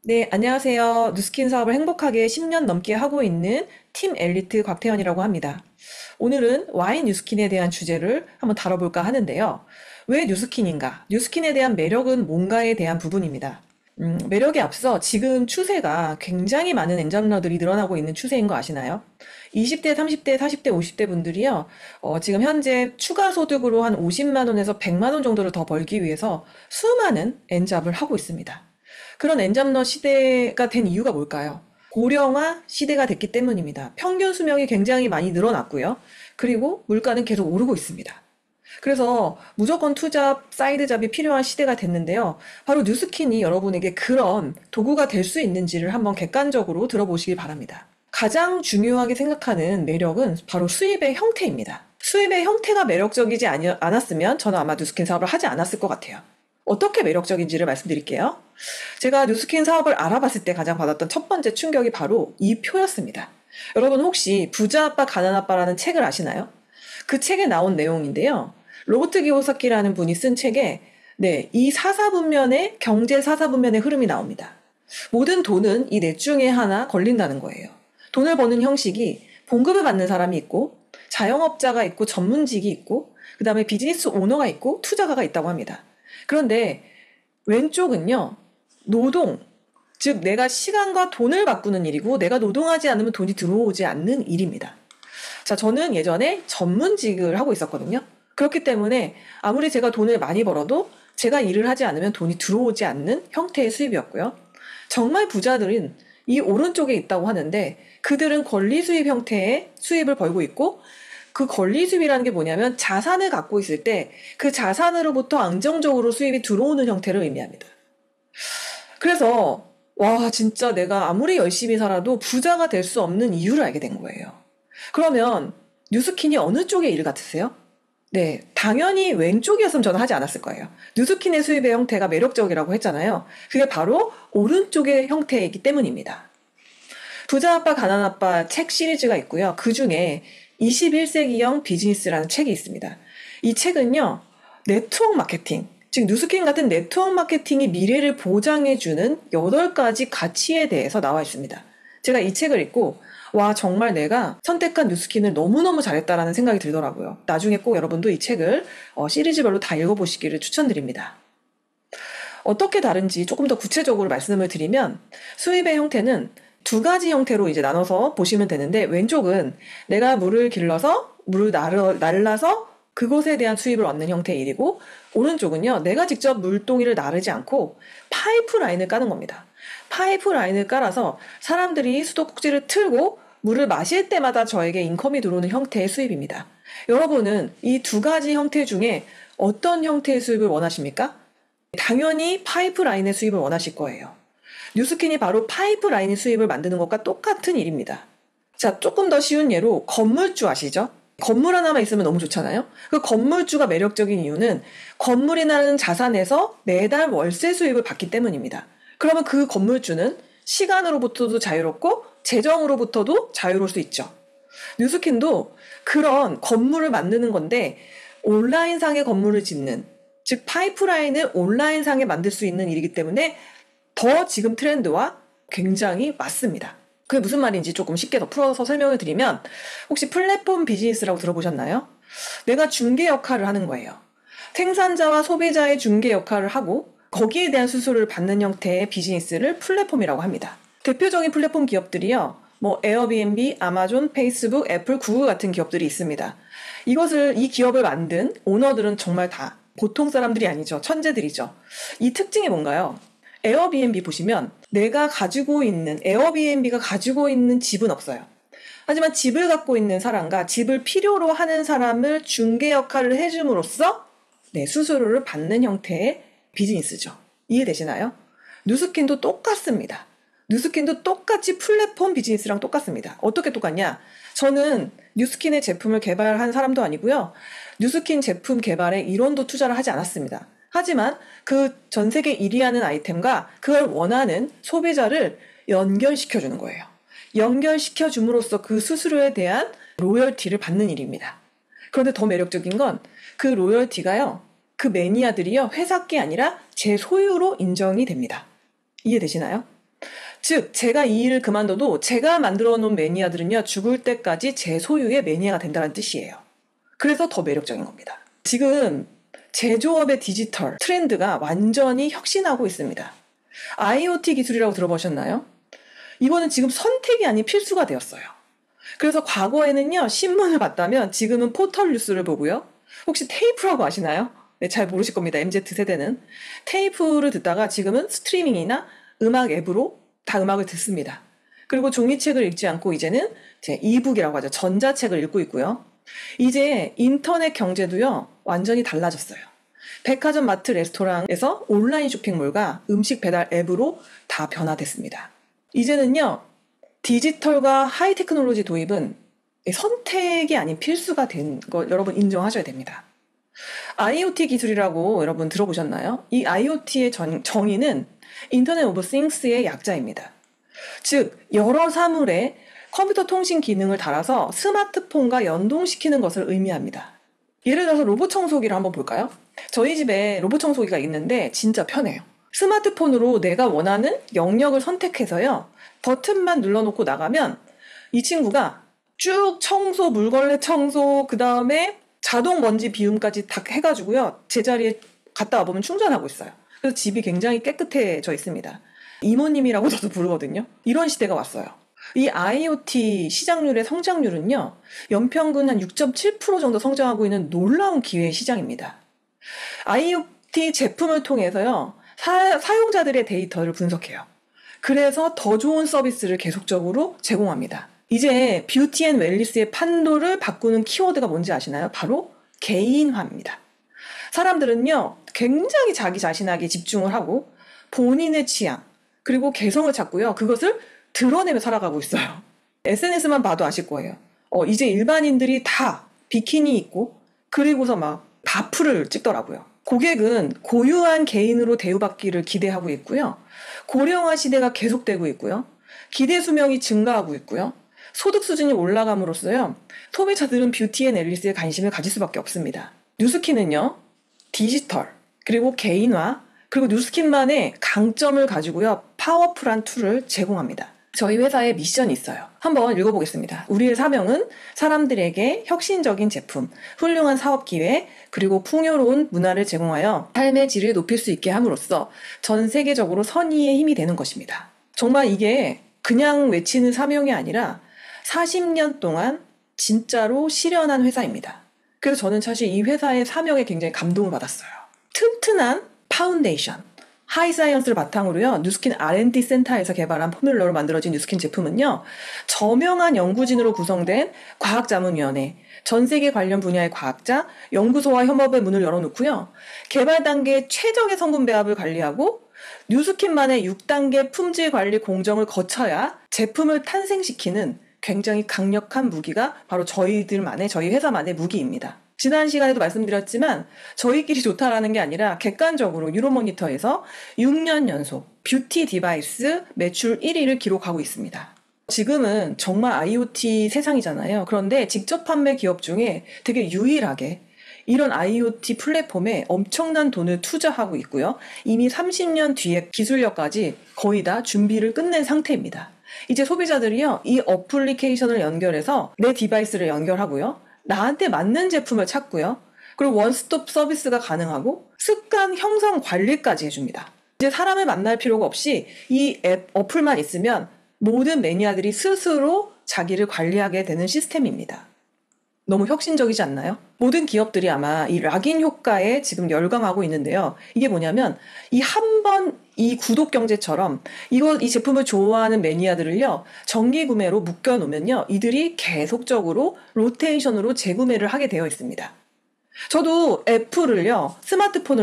네, 안녕하세요. 누스킨 사업을 행복하게 10년 넘게 하고 있는 팀 엘리트 곽태현이라고 합니다. 오늘은 와인 뉴스킨에 대한 주제를 한번 다뤄볼까 하는데요. 왜 뉴스킨인가? 뉴스킨에 대한 매력은 뭔가에 대한 부분입니다. 매력에 앞서 지금 추세가 굉장히 많은 엔잡러들이 늘어나고 있는 추세인 거 아시나요? 20대, 30대, 40대, 50대 분들이요, 지금 현재 추가 소득으로 한 50만 원에서 100만 원 정도를 더 벌기 위해서 수많은 엔잡을 하고 있습니다. 그런 엔잡러 시대가 된 이유가 뭘까요? 고령화 시대가 됐기 때문입니다. 평균 수명이 굉장히 많이 늘어났고요. 그리고 물가는 계속 오르고 있습니다. 그래서 무조건 투잡, 사이드 잡이 필요한 시대가 됐는데요. 바로 뉴스킨이 여러분에게 그런 도구가 될 수 있는지를 한번 객관적으로 들어보시기 바랍니다. 가장 중요하게 생각하는 매력은 바로 수입의 형태입니다. 수입의 형태가 매력적이지 않았으면 저는 아마 뉴스킨 사업을 하지 않았을 것 같아요. 어떻게 매력적인지를 말씀드릴게요. 제가 뉴스킨 사업을 알아봤을 때 가장 받았던 첫 번째 충격이 바로 이 표였습니다. 여러분 혹시 부자 아빠 가난 아빠라는 책을 아시나요? 그 책에 나온 내용인데요. 로버트 기요사키라는 분이 쓴 책에 이 사사분면의 경제 사사분면의 흐름이 나옵니다. 모든 돈은 이 넷 중에 하나 걸린다는 거예요. 돈을 버는 형식이 봉급을 받는 사람이 있고 자영업자가 있고 전문직이 있고 그다음에 비즈니스 오너가 있고 투자가가 있다고 합니다. 그런데 왼쪽은요. 노동, 즉 내가 시간과 돈을 바꾸는 일이고 내가 노동하지 않으면 돈이 들어오지 않는 일입니다. 자, 저는 예전에 전문직을 하고 있었거든요. 그렇기 때문에 아무리 제가 돈을 많이 벌어도 제가 일을 하지 않으면 돈이 들어오지 않는 형태의 수입이었고요. 정말 부자들은 이 오른쪽에 있다고 하는데 그들은 권리 수입 형태의 수입을 벌고 있고 그 권리 수입이라는 게 뭐냐면 자산을 갖고 있을 때 그 자산으로부터 안정적으로 수입이 들어오는 형태를 의미합니다. 그래서 와 진짜 내가 아무리 열심히 살아도 부자가 될 수 없는 이유를 알게 된 거예요. 그러면 뉴스킨이 어느 쪽의 일 같으세요? 네, 당연히 왼쪽이었으면 저는 하지 않았을 거예요. 뉴스킨의 수입의 형태가 매력적이라고 했잖아요. 그게 바로 오른쪽의 형태이기 때문입니다. 부자 아빠 가난 아빠 책 시리즈가 있고요. 그 중에 21세기형 비즈니스라는 책이 있습니다. 이 책은요. 네트워크 마케팅, 즉 뉴스킨 같은 네트워크 마케팅이 미래를 보장해주는 8가지 가치에 대해서 나와 있습니다. 제가 이 책을 읽고 와 정말 내가 선택한 뉴스킨을 너무너무 잘했다라는 생각이 들더라고요. 나중에 꼭 여러분도 이 책을 시리즈별로 다 읽어보시기를 추천드립니다. 어떻게 다른지 조금 더 구체적으로 말씀을 드리면 수입의 형태는 두 가지 형태로 이제 나눠서 보시면 되는데 왼쪽은 내가 물을 길러서 물을 날라서 그것에 대한 수입을 얻는 형태의 일이고 오른쪽은요 내가 직접 물동이를 나르지 않고 파이프라인을 까는 겁니다. 파이프라인을 깔아서 사람들이 수도꼭지를 틀고 물을 마실 때마다 저에게 인컴이 들어오는 형태의 수입입니다. 여러분은 이 두 가지 형태 중에 어떤 형태의 수입을 원하십니까? 당연히 파이프라인의 수입을 원하실 거예요. 뉴스킨이 바로 파이프라인의 수입을 만드는 것과 똑같은 일입니다. 자, 조금 더 쉬운 예로 건물주 아시죠? 건물 하나만 있으면 너무 좋잖아요. 그 건물주가 매력적인 이유는 건물이라는 자산에서 매달 월세 수입을 받기 때문입니다. 그러면 그 건물주는 시간으로부터도 자유롭고 재정으로부터도 자유로울 수 있죠. 뉴스킨도 그런 건물을 만드는 건데 온라인상의 건물을 짓는, 즉 파이프라인을 온라인상에 만들 수 있는 일이기 때문에 더 지금 트렌드와 굉장히 맞습니다. 그게 무슨 말인지 조금 쉽게 더 풀어서 설명을 드리면 혹시 플랫폼 비즈니스라고 들어보셨나요? 내가 중개 역할을 하는 거예요. 생산자와 소비자의 중개 역할을 하고 거기에 대한 수수료를 받는 형태의 비즈니스를 플랫폼이라고 합니다. 대표적인 플랫폼 기업들이요. 에어비앤비, 아마존, 페이스북, 애플, 구글 같은 기업들이 있습니다. 이 기업을 만든 오너들은 정말 다 보통 사람들이 아니죠. 천재들이죠. 이 특징이 뭔가요? 에어비앤비 보시면 에어비앤비가 가지고 있는 집은 없어요. 하지만 집을 갖고 있는 사람과 집을 필요로 하는 사람을 중개 역할을 해줌으로써 수수료를 받는 형태의 비즈니스죠. 이해되시나요? 뉴스킨도 똑같습니다. 뉴스킨도 똑같이 플랫폼 비즈니스랑 똑같습니다. 어떻게 똑같냐? 저는 뉴스킨의 제품을 개발한 사람도 아니고요. 뉴스킨 제품 개발에 1원도 투자를 하지 않았습니다. 하지만 그 전 세계 1위 하는 아이템과 그걸 원하는 소비자를 연결시켜주는 거예요. 연결시켜줌으로써 그 수수료에 대한 로열티를 받는 일입니다. 그런데 더 매력적인 건 그 로열티가요. 그 매니아들이요. 회사 게 아니라 제 소유로 인정이 됩니다. 이해되시나요? 즉, 제가 이 일을 그만둬도 제가 만들어 놓은 매니아들은요, 죽을 때까지 제 소유의 매니아가 된다는 뜻이에요. 그래서 더 매력적인 겁니다. 지금 제조업의 디지털 트렌드가 완전히 혁신하고 있습니다. IoT 기술이라고 들어보셨나요? 이거는 지금 선택이 아닌 필수가 되었어요. 그래서 과거에는요, 신문을 봤다면 지금은 포털 뉴스를 보고요. 혹시 테이프라고 아시나요? 네, 잘 모르실 겁니다. MZ세대는. 테이프를 듣다가 지금은 스트리밍이나 음악 앱으로 다 음악을 듣습니다. 그리고 종이책을 읽지 않고 이제는 제 이북이라고 하죠. 전자책을 읽고 있고요. 이제 인터넷 경제도요, 완전히 달라졌어요. 백화점, 마트, 레스토랑에서 온라인 쇼핑몰과 음식 배달 앱으로 다 변화됐습니다. 이제는요, 디지털과 하이 테크놀로지 도입은 선택이 아닌 필수가 된 거 여러분 인정하셔야 됩니다. IoT 기술이라고 여러분 들어보셨나요? 이 IoT의 정의는 인터넷 오브 싱스의 약자입니다. 즉, 여러 사물에 컴퓨터 통신 기능을 달아서 스마트폰과 연동시키는 것을 의미합니다. 예를 들어서 로봇 청소기를 한번 볼까요? 저희 집에 로봇 청소기가 있는데 진짜 편해요. 스마트폰으로 내가 원하는 영역을 선택해서요, 버튼만 눌러놓고 나가면 이 친구가 쭉 청소, 물걸레 청소, 그 다음에 자동 먼지 비움까지 다 해가지고요, 제자리에 갔다 와보면 충전하고 있어요. 그래서 집이 굉장히 깨끗해져 있습니다. 이모님이라고 저도 부르거든요. 이런 시대가 왔어요. 이 IoT 시장률의 성장률은요, 연평균 한 6.7% 정도 성장하고 있는 놀라운 기회 시장입니다. IoT 제품을 통해서요, 사용자들의 데이터를 분석해요. 그래서 더 좋은 서비스를 계속적으로 제공합니다. 이제 뷰티 앤 웰니스의 판도를 바꾸는 키워드가 뭔지 아시나요? 바로 개인화입니다. 사람들은요, 굉장히 자기 자신에게 집중을 하고 본인의 취향, 그리고 개성을 찾고요, 그것을 드러내며 살아가고 있어요. SNS만 봐도 아실 거예요. 이제 일반인들이 다 비키니 입고 그리고서 막 바프를 찍더라고요. 고객은 고유한 개인으로 대우받기를 기대하고 있고요. 고령화 시대가 계속되고 있고요. 기대 수명이 증가하고 있고요. 소득 수준이 올라감으로써요, 소비자들은 뷰티 앤 앨리스에 관심을 가질 수밖에 없습니다. 뉴스킨은요, 디지털, 그리고 개인화, 그리고 뉴스킨만의 강점을 가지고요, 파워풀한 툴을 제공합니다. 저희 회사에 미션이 있어요. 한번 읽어보겠습니다. 우리의 사명은 사람들에게 혁신적인 제품, 훌륭한 사업 기회, 그리고 풍요로운 문화를 제공하여 삶의 질을 높일 수 있게 함으로써 전 세계적으로 선의의 힘이 되는 것입니다. 정말 이게 그냥 외치는 사명이 아니라 40년 동안 진짜로 실현한 회사입니다. 그래서 저는 사실 이 회사의 사명에 굉장히 감동을 받았어요. 튼튼한 파운데이션, 하이사이언스를 바탕으로요, 뉴스킨 R&D 센터에서 개발한 포뮬러로 만들어진 뉴스킨 제품은요, 저명한 연구진으로 구성된 과학자문위원회, 전 세계 관련 분야의 과학자, 연구소와 협업의 문을 열어놓고요, 개발 단계 최적의 성분 배합을 관리하고 뉴스킨만의 6단계 품질 관리 공정을 거쳐야 제품을 탄생시키는 굉장히 강력한 무기가 바로 저희 회사만의 무기입니다. 지난 시간에도 말씀드렸지만 저희끼리 좋다라는 게 아니라 객관적으로 유로모니터에서 6년 연속 뷰티 디바이스 매출 1위를 기록하고 있습니다. 지금은 정말 IoT 세상이잖아요. 그런데 직접 판매 기업 중에 되게 유일하게 이런 IoT 플랫폼에 엄청난 돈을 투자하고 있고요. 이미 30년 뒤에 기술력까지 거의 다 준비를 끝낸 상태입니다. 이제 소비자들이요, 이 어플리케이션을 연결해서 내 디바이스를 연결하고요, 나한테 맞는 제품을 찾고요, 그리고 원스톱 서비스가 가능하고 습관 형성 관리까지 해줍니다. 이제 사람을 만날 필요가 없이 이 어플만 있으면 모든 매니아들이 스스로 자기를 관리하게 되는 시스템입니다. 너무 혁신적이지 않나요? 모든 기업들이 아마 이 락인 효과에 지금 열광하고 있는데요. 이게 뭐냐면 이 구독 경제처럼 이 제품을 좋아하는 매니아들을요, 정기 구매로 묶여 놓으면요, 이들이 계속적으로 로테이션으로 재구매를 하게 되어 있습니다. 저도 애플을요,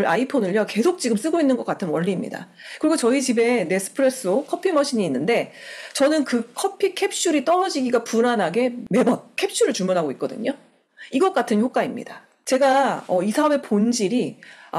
아이폰을요, 계속 지금 쓰고 있는 것 같은 원리입니다. 그리고 저희 집에 네스프레소 커피 머신이 있는데 저는 그 커피 캡슐이 떨어지기가 불안하게 매번 캡슐을 주문하고 있거든요. 이것 같은 효과입니다. 제가 이 사업의 본질이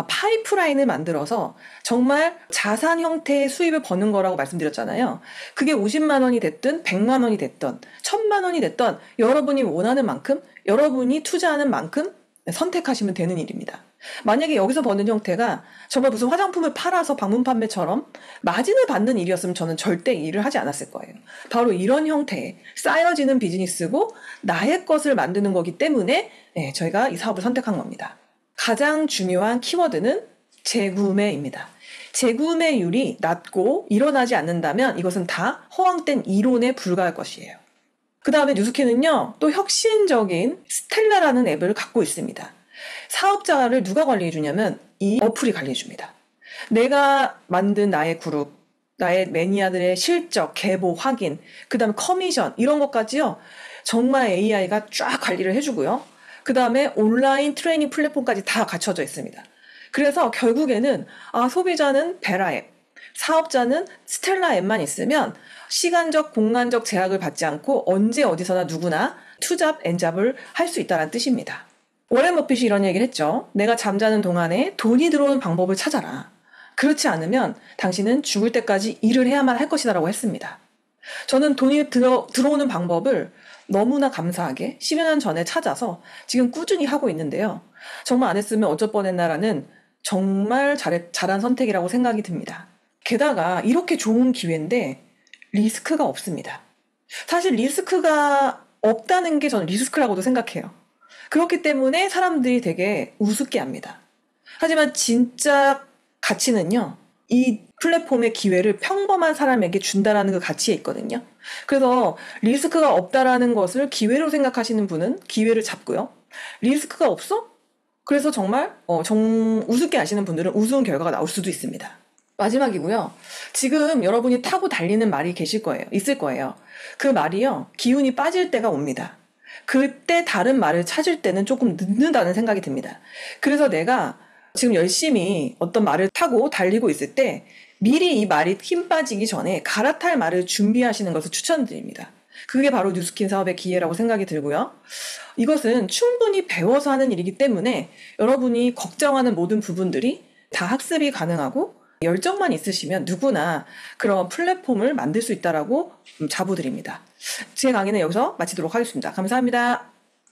파이프라인을 만들어서 정말 자산 형태의 수입을 버는 거라고 말씀드렸잖아요. 그게 50만 원이 됐든 100만 원이 됐든 1000만 원이 됐든 여러분이 원하는 만큼, 여러분이 투자하는 만큼 선택하시면 되는 일입니다. 만약에 여기서 버는 형태가 정말 무슨 화장품을 팔아서 방문 판매처럼 마진을 받는 일이었으면 저는 절대 이 일을 하지 않았을 거예요. 바로 이런 형태의 쌓여지는 비즈니스고 나의 것을 만드는 거기 때문에 저희가 이 사업을 선택한 겁니다. 가장 중요한 키워드는 재구매입니다. 재구매율이 낮고 일어나지 않는다면 이것은 다 허황된 이론에 불과할 것이에요. 그 다음에 뉴스킨은요, 또 혁신적인 스텔라라는 앱을 갖고 있습니다. 사업자를 누가 관리해 주냐면 이 어플이 관리해 줍니다. 내가 만든 나의 그룹, 나의 매니아들의 실적, 계보, 확인, 그 다음에 커미션 이런 것까지요. 정말 AI가 쫙 관리를 해주고요. 그 다음에 온라인 트레이닝 플랫폼까지 다 갖춰져 있습니다. 그래서 결국에는 소비자는 베라 앱, 사업자는 스텔라 앱만 있으면 시간적, 공간적 제약을 받지 않고 언제 어디서나 누구나 투잡, 엔잡을 할 수 있다는 뜻입니다. 워렌 버핏이 이런 얘기를 했죠. 내가 잠자는 동안에 돈이 들어오는 방법을 찾아라. 그렇지 않으면 당신은 죽을 때까지 일을 해야만 할 것이다라고 했습니다. 저는 돈이 들어오는 방법을 너무나 감사하게 10여 년 전에 찾아서 지금 꾸준히 하고 있는데요. 정말 안 했으면 어쩔 뻔했나라는 정말 잘한 선택이라고 생각이 듭니다. 게다가 이렇게 좋은 기회인데 리스크가 없습니다. 사실 리스크가 없다는 게 저는 리스크라고도 생각해요. 그렇기 때문에 사람들이 되게 우습게 합니다. 하지만 진짜 가치는요, 이 플랫폼의 기회를 평범한 사람에게 준다라는 그 가치에 있거든요. 그래서 리스크가 없다라는 것을 기회로 생각하시는 분은 기회를 잡고요. 리스크가 없어? 그래서 정말 우습게 하시는 분들은 우스운 결과가 나올 수도 있습니다. 마지막이고요. 지금 여러분이 타고 달리는 말이 있을 거예요. 그 말이요, 기운이 빠질 때가 옵니다. 그때 다른 말을 찾을 때는 조금 늦는다는 생각이 듭니다. 그래서 내가 지금 열심히 어떤 말을 타고 달리고 있을 때 미리 이 말이 힘 빠지기 전에 갈아탈 말을 준비하시는 것을 추천드립니다. 그게 바로 뉴스킨 사업의 기회라고 생각이 들고요. 이것은 충분히 배워서 하는 일이기 때문에 여러분이 걱정하는 모든 부분들이 다 학습이 가능하고 열정만 있으시면 누구나 그런 플랫폼을 만들 수 있다라고 자부드립니다. 제 강의는 여기서 마치도록 하겠습니다. 감사합니다.